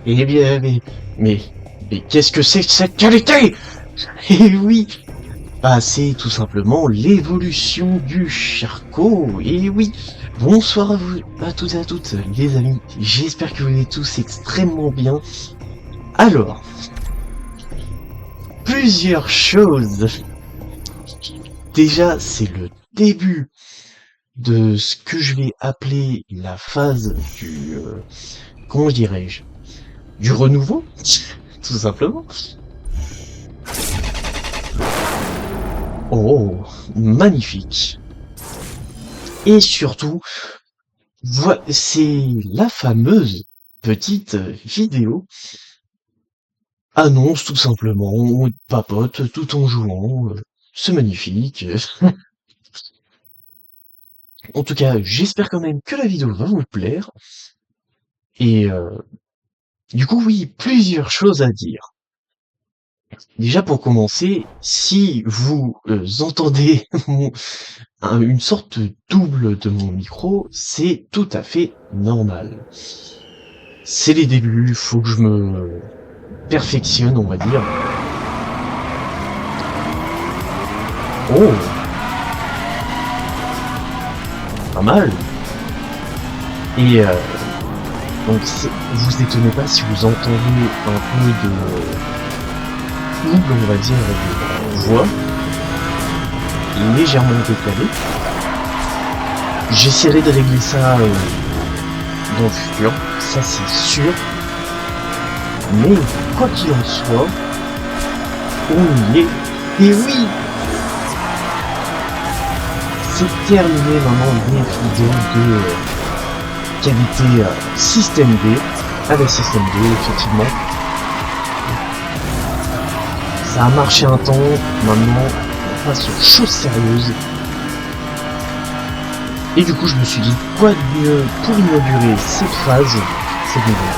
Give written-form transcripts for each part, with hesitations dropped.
Eh bien, mais, mais qu'est-ce que c'est que cette qualité? Eh oui, bah c'est tout simplement l'évolution du charcot. Et oui, bonsoir à vous, à toutes et à toutes, les amis. J'espère que vous allez tous extrêmement bien. Alors, plusieurs choses. Déjà, c'est le début de ce que je vais appeler la phase du, comment dirais-je, du renouveau, tout simplement. Oh, magnifique. Et surtout, c'est la fameuse petite vidéo annonce tout simplement, on papote tout en jouant, c'est magnifique. En tout cas, j'espère quand même que la vidéo va vous plaire. Et du coup, oui, plusieurs choses à dire. Déjà pour commencer, si vous entendez une sorte de double de mon micro, c'est tout à fait normal. C'est les débuts, faut que je me perfectionne, on va dire. Oh, pas mal. Et donc vous étonnez pas si vous entendez un peu de double, on va dire, de voix légèrement décalée. J'essaierai de régler ça dans le futur, ça c'est sûr. Mais quoi qu'il en soit, on y est. Et oui, c'est terminé maintenant les vidéos de qualité système D, avec système D effectivement. Ça a marché un temps, maintenant on passe aux choses sérieuses. Et du coup je me suis dit, quoi de mieux pour inaugurer cette nouvelle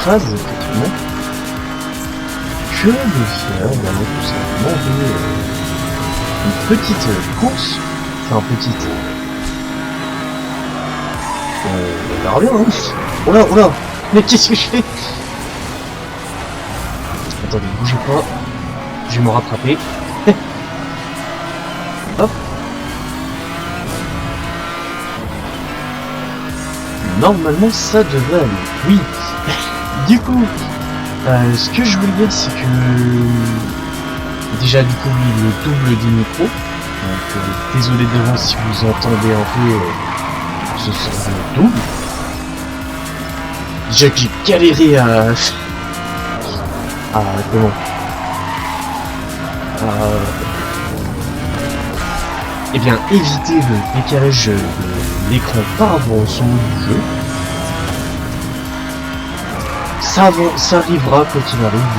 phase effectivement, que de faire tout simplement une petite course, enfin petite... on verra bien, hein. Oh là, oh là, mais qu'est-ce que je fais? Attendez, bougez pas, je vais me rattraper. Hop. Normalement ça devrait aller, oui. Du coup, ce que je voulais dire c'est que... Déjà du coup oui, le double des micros. Donc désolé d'avance si vous entendez un peu ce sera le double. Déjà que j'ai galéré à comment eh bien éviter le décalage de l'écran par rapport au son du jeu. Ça arrivera quand il arrive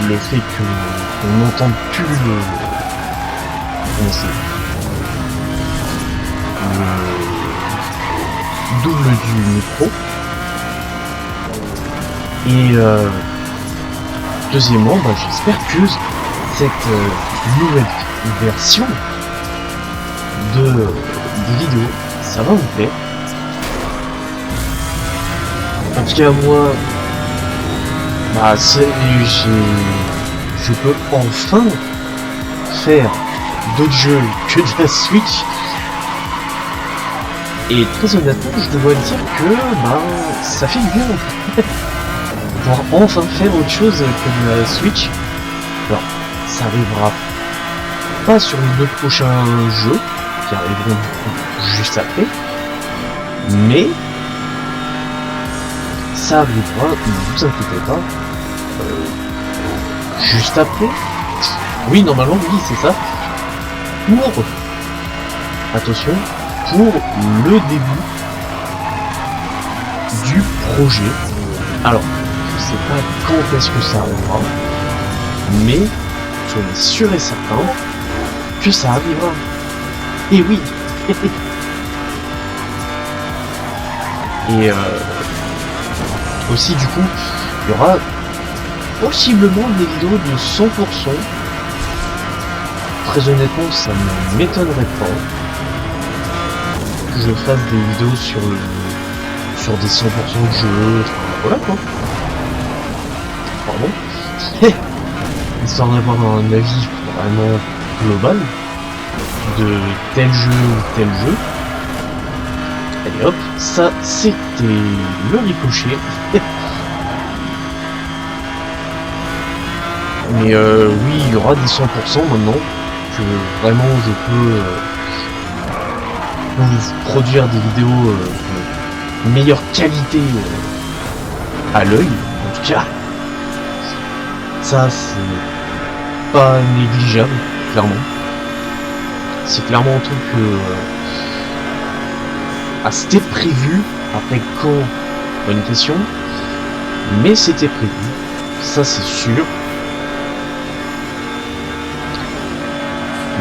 le fait qu'on n'entende plus le double du micro. Et deuxièmement, j'espère que cette nouvelle version des vidéos, ça va vous plaire. En tout cas moi, je peux enfin faire d'autres jeux que de la Switch. Et très honnêtement, je dois dire que ça fait du bien. Pouvoir enfin faire autre chose que de la Switch. Alors, ça arrivera pas sur les deux prochains jeux qui arriveront juste après, mais ça arrivera, ne vous inquiétez pas, juste après. Oui, normalement, oui, c'est ça. Pour, attention, pour le début du projet. Alors, je sais pas quand est-ce que ça arrivera, mais soyez sûr et certain que ça arrivera. Et oui. Et aussi du coup, il y aura possiblement des vidéos de 100%. Très honnêtement, ça ne m'étonnerait pas que je fasse des vidéos sur des 100% de jeux, voilà quoi. pardon, histoire d'avoir un avis vraiment global de tel jeu ou tel jeu. Allez hop, ça c'était le ricochet. Mais oui, il y aura des 100% maintenant, que vraiment je peux vous produire des vidéos de meilleure qualité à l'œil, en tout cas. Ça c'est pas négligeable, clairement. C'est clairement un truc que c'était prévu, après quand, bonne question, mais c'était prévu, ça c'est sûr.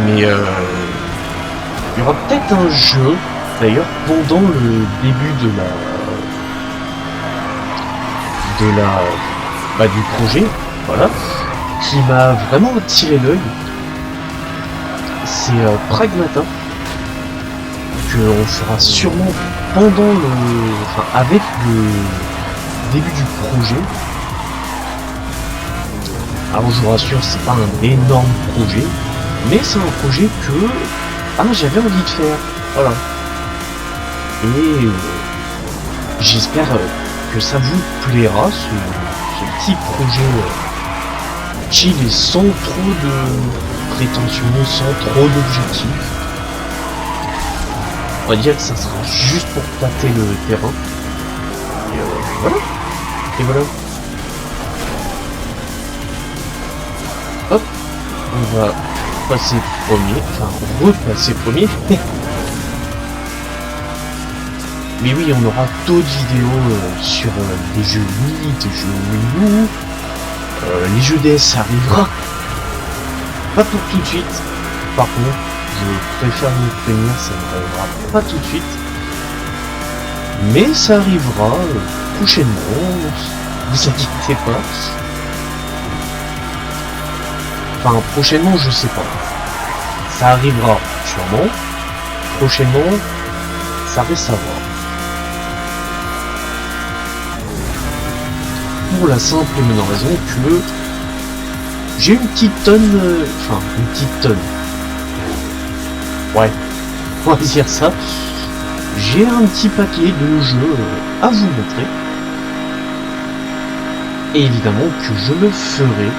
Mais il y aura peut-être un jeu, d'ailleurs, pendant le début du projet, voilà, qui m'a vraiment attiré l'œil. C'est Pragmata, que on fera sûrement avec le début du projet. Alors je vous rassure, c'est pas un énorme projet, mais c'est un projet que j'avais envie de faire, voilà. Et j'espère que ça vous plaira, ce petit projet chill et sans trop de prétention, sans trop d'objectifs. On va dire que ça sera juste pour tâter le terrain. Et voilà. Et voilà. Hop, on va passer premier, enfin repasser premier. Mais oui, on aura d'autres vidéos sur les jeux Wii, des jeux Wii U, les jeux DS, ça arrivera. Pas pour tout de suite. Par contre, je préfère vous prévenir, ça n'arrivera pas tout de suite. Mais ça arrivera prochainement, vous inquiétez pas. Enfin, prochainement, je sais pas. Ça arrivera sûrement. Prochainement, ça reste à voir. Pour la simple et bonne raison que j'ai une petite tonne, une petite tonne. Ouais, on va dire ça. J'ai un petit paquet de jeux à vous montrer. Et évidemment que je le ferai.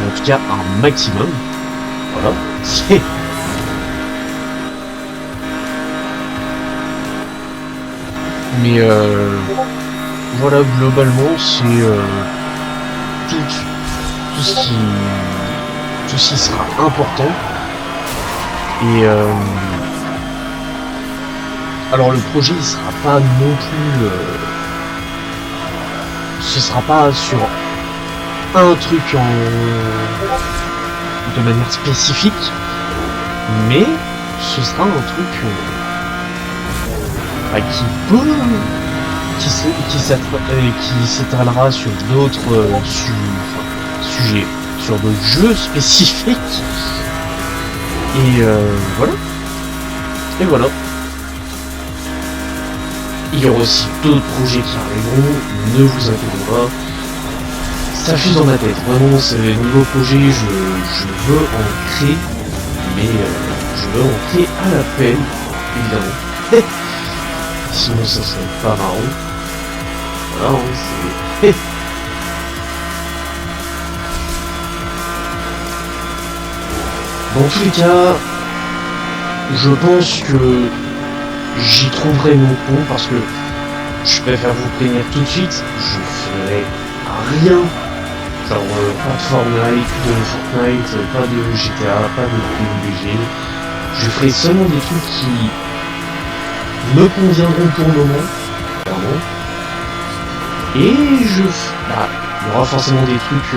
En tout cas, un maximum. Voilà. Mais voilà, globalement, c'est tout ce qui sera important. Et alors le projet il sera pas non plus ce sera pas sur un truc de manière spécifique, mais ce sera un truc qui s'étalera sur d'autres sujets, sur d'autres jeux spécifiques. Et voilà. Et voilà. Il y aura aussi d'autres projets qui arriveront, ne vous inquiétez pas. Ça fuse dans ma tête, vraiment, c'est niveau projet, je veux en créer, mais je veux en créer à la peine, évidemment. Sinon ça serait pas marrant. Voilà, c'est... Dans tous les cas, je pense que j'y trouverai mon compte parce que je préfère vous prévenir tout de suite, je ferai rien. Genre pas de Fortnite, pas de GTA, pas de PUBG. Je ferai seulement des trucs qui me conviendront pour le moment, clairement. Et il y aura forcément des trucs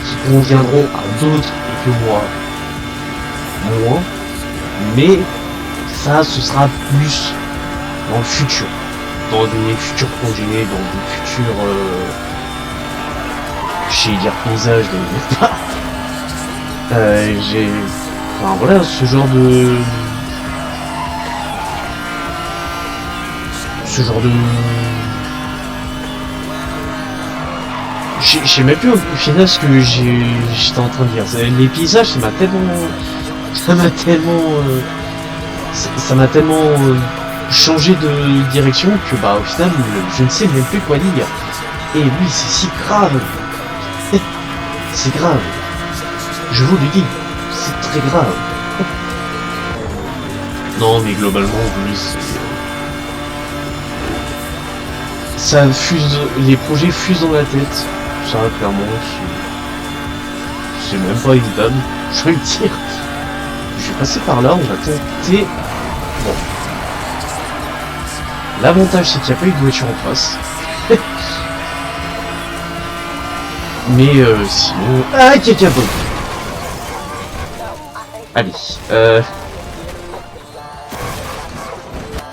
qui conviendront à d'autres et que moi moins, mais ça ce sera plus dans le futur, dans des futurs projets, dans des futurs j'allais dire paysages, voilà, ce genre de Je sais même plus au final ce que j'étais en train de dire. Les paysages, ça m'a tellement, ça m'a tellement changé de direction que bah au final, je ne sais même plus quoi dire. Et oui, c'est si grave. C'est grave. Je vous le dis, c'est très grave. Non, mais globalement, oui, ça fuse, les projets fusent dans la tête. Ça, clairement, c'est même pas évitable. Je vais le dire. Je vais passer par là, on va tenter. Bon. L'avantage, c'est qu'il n'y a pas eu de voiture en face. Mais sinon... Ah, quelqu'un d'autre. Allez.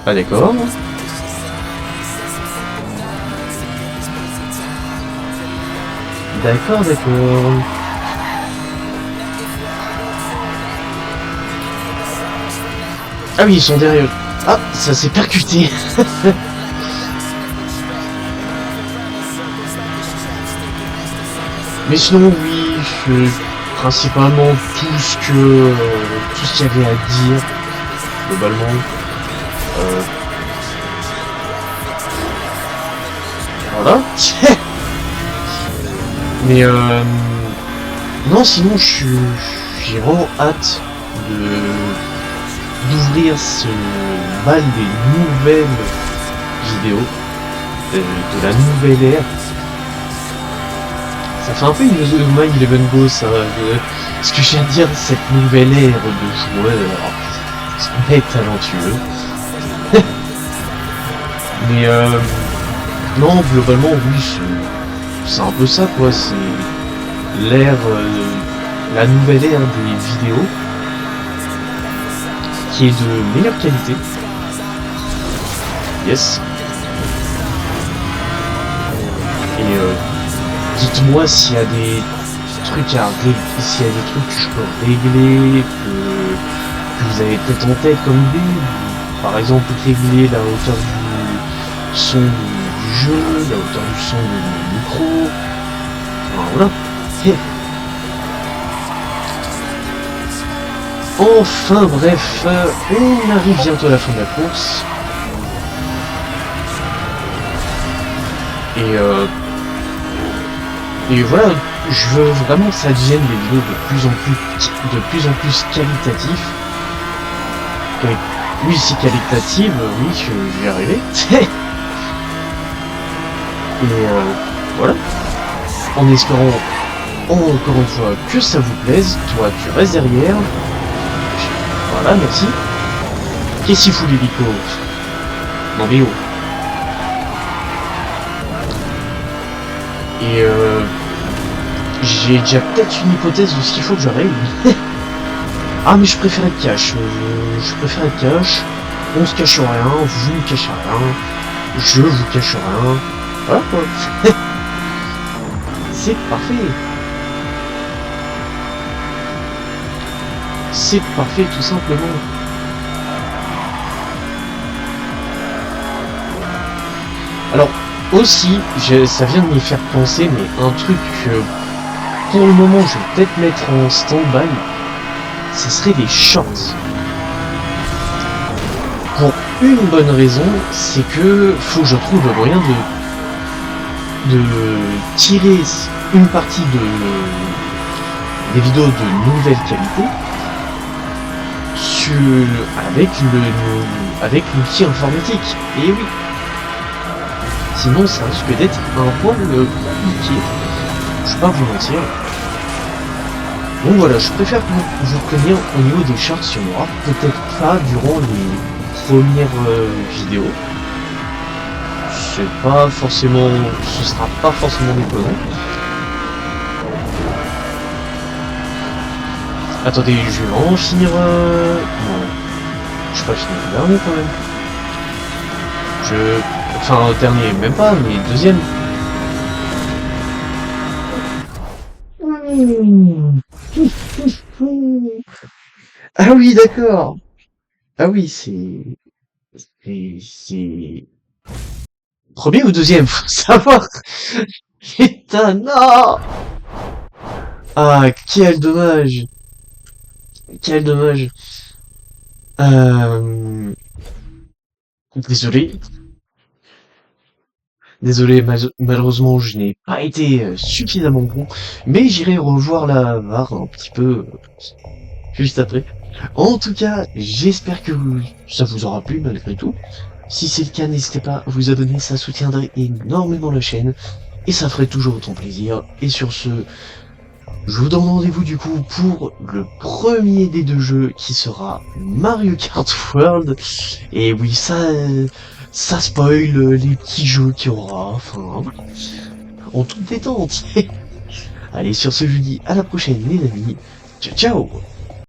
Ah, d'accord. D'accord, d'accord. Ah oui, ils sont derrière. Ah, ça s'est percuté. Mais sinon, oui, principalement tout ce qu'il y avait à dire, globalement. Euh, voilà. Mais non, sinon, j'ai vraiment hâte d'ouvrir ce bal des nouvelles vidéos, de la nouvelle ère. Ça fait un peu une Mind Eleven Go, ça, ce que j'ai à dire, cette nouvelle ère de joueurs, très talentueux. Mais non, globalement, oui, c'est un peu ça, quoi, c'est l'ère, la nouvelle ère des vidéos, qui est de meilleure qualité. Yes. Et dites-moi s'il y a des trucs à régler, s'il y a des trucs que je peux régler, que vous avez peut-être en tête comme idée. Par exemple, régler la hauteur du son du jeu, la hauteur du son du micro. Enfin, voilà. Enfin bref, on arrive bientôt à la fin de la course. Et voilà, je veux vraiment que ça devienne des vidéos de plus en plus qualitatives. Oui, si qualitative, oui, je vais y arriver. Et voilà. En espérant encore une fois que ça vous plaise. Toi, tu restes derrière. Voilà, merci. Qu'est-ce qu'il fout l'hélico? Non mais oh. Et j'ai déjà peut-être une hypothèse de ce qu'il faut que je règle. Ah mais je préfère être cash. Je préfère être cash. On se cache rien, vous ne cachez rien. Je vous cache rien. Voilà quoi. C'est parfait. C'est parfait tout simplement. Alors aussi, ça vient de m'y faire penser, mais un truc que pour le moment je vais peut-être mettre en stand-by, ce serait des shorts. Pour une bonne raison, c'est que faut que je trouve le moyen de tirer une partie des vidéos de nouvelle qualité avec l'outil informatique. Et oui. Sinon ça risque d'être un poil compliqué. Je vais pas vous mentir. Donc voilà, je préfère vous prévenir au niveau des shorts sur moi. Peut-être pas durant les premières vidéos. C'est pas forcément. Ce sera pas forcément déconnant. Attendez, je vais vraiment finir. Non. Je vais pas finir le dernier quand même. Enfin, dernier, même pas, mais deuxième. Ah oui, d'accord. Ah oui, c'est premier ou deuxième, faut savoir. Putain, non! Ah, quel dommage! Quel dommage! Euh... Désolé. Désolé, malheureusement, je n'ai pas été suffisamment bon, mais j'irai revoir la VAR un petit peu juste après. En tout cas, j'espère que ça vous aura plu malgré tout. Si c'est le cas, n'hésitez pas à vous abonner, ça soutiendrait énormément la chaîne, et ça ferait toujours autant plaisir. Et sur ce, je vous donne rendez-vous du coup pour le premier des deux jeux qui sera Mario Kart World. Et oui, ça spoil les petits jeux qu'il y aura, enfin, en toute détente. Allez, sur ce, je vous dis à la prochaine les amis. Ciao ciao!